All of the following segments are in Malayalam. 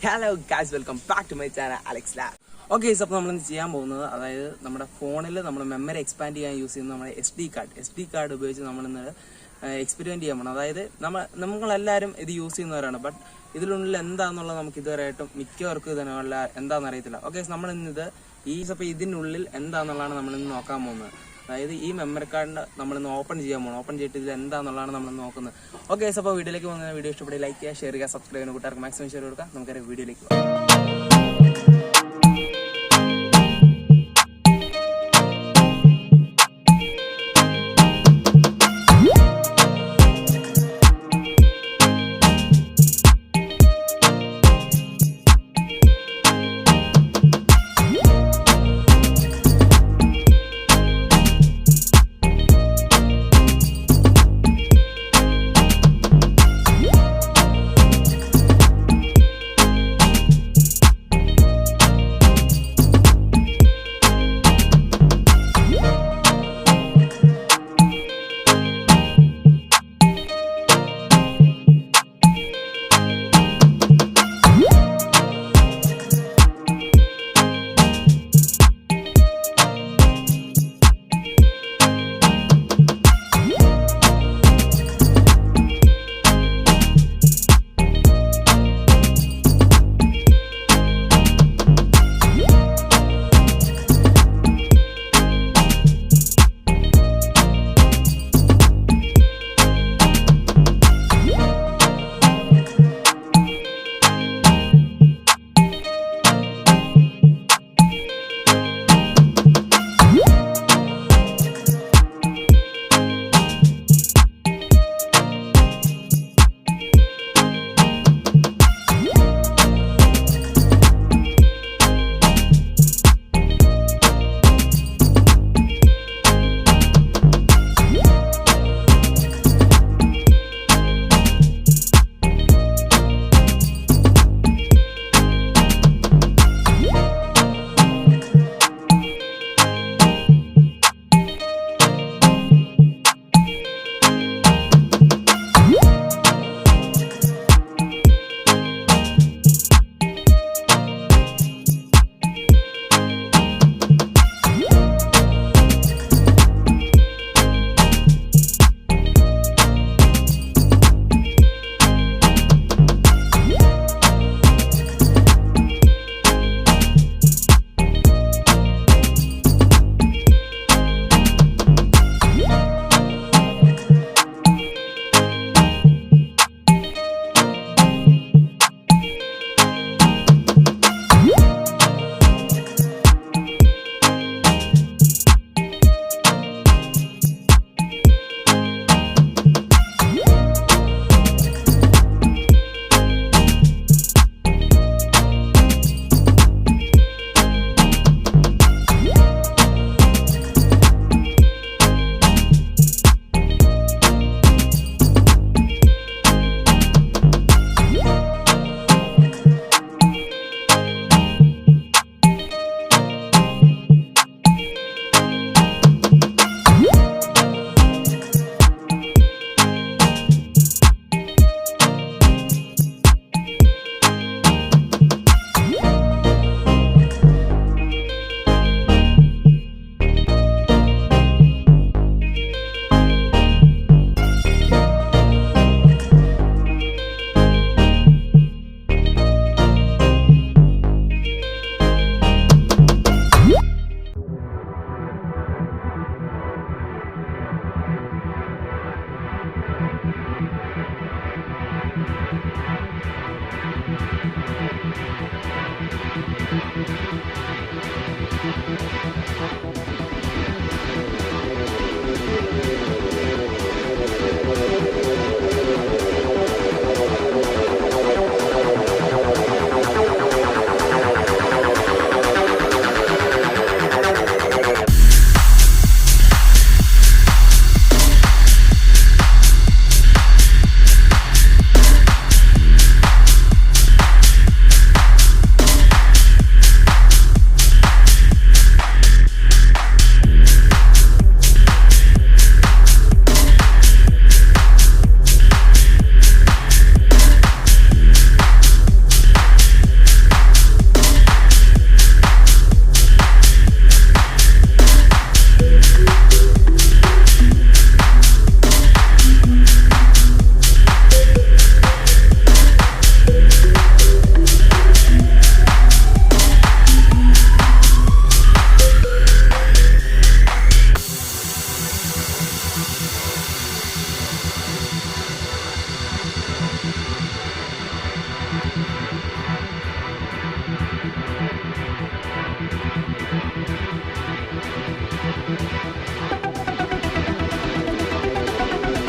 Hello guys, welcome back to my channel Alex Lab. Okay, അപ്പോൾ നമ്മൾ ചെയ്യാൻ പോകുന്നത്, അതായത് നമ്മുടെ ഫോണിൽ നമ്മൾ മെമ്മറി എക്സ്പാൻഡ് ചെയ്യാൻ യൂസ് ചെയ്യുന്ന നമ്മുടെ എസ് ഡി കാർഡ് ഉപയോഗിച്ച് നമ്മളിന്ന് എക്സ്പെരിമെന്റ് ചെയ്യാൻ പോകണം. അതായത് നമ്മളെല്ലാവരും ഇത് യൂസ് ചെയ്യുന്നവരാണ്, ബട്ട് ഇതിനുള്ളിൽ എന്താണെന്നുള്ളത് നമുക്ക് ഇതുവരെയായിട്ടും മിക്കവർക്കും ഇതിനുള്ള എന്താണെന്ന് അറിയത്തില്ല. ഓക്കെ, നമ്മളിന്നത് അപ്പോൾ ഇതിനുള്ളിൽ എന്താണെന്നുള്ളതാണ് നമ്മളിന്ന് നോക്കാൻ പോകുന്നത്. അതായത് ഈ മെമ്മറി കാർഡിന് നമ്മളിന്ന് ഓപ്പൺ ചെയ്യാൻ പോകണം. ഓപ്പൺ ചെയ്തിട്ട് ഇതിൽ എന്താണെന്നുള്ളതാണ് നമ്മൾ നോക്കുന്നത്. ഓക്കെ, അപ്പോൾ വീഡിയോയിലേക്ക് പോകുന്ന വീഡിയോ ഇഷ്ടപ്പെട്ട് ലൈക്ക് ചെയ്യുക, ഷെയർ ചെയ്യുക, സബ്സ്ക്രൈബ് ചെയ്യുന്ന കൂട്ടുകാർക്ക് മാക്സിമം ഷെയർ കൊടുക്കുക. നമുക്കറിയാം വീഡിയോയിലേക്ക് പോകാം.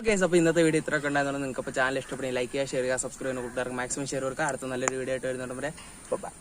ഓക്കെ, അപ്പോൾ ഇന്നത്തെ വീഡിയോ ഇത്രയൊക്കെ ഉണ്ടായിരുന്നു. നിങ്ങൾക്ക് അപ്പോൾ ചാനൽ ഇഷ്ടപ്പെടുകയും ലൈക്ക് ചെയ്യുക, ഷെയർ ചെയ്യുക, സബ്സ്ക്രൈബ് ചെയ്യുന്ന കൂട്ടുകാർക്ക് മാക്സിമം ഷെയർ കൊടുക്കുക. അടുത്ത നല്ലൊരു വീഡിയോ ആയിട്ട് വരുന്നുണ്ട്. ബൈ.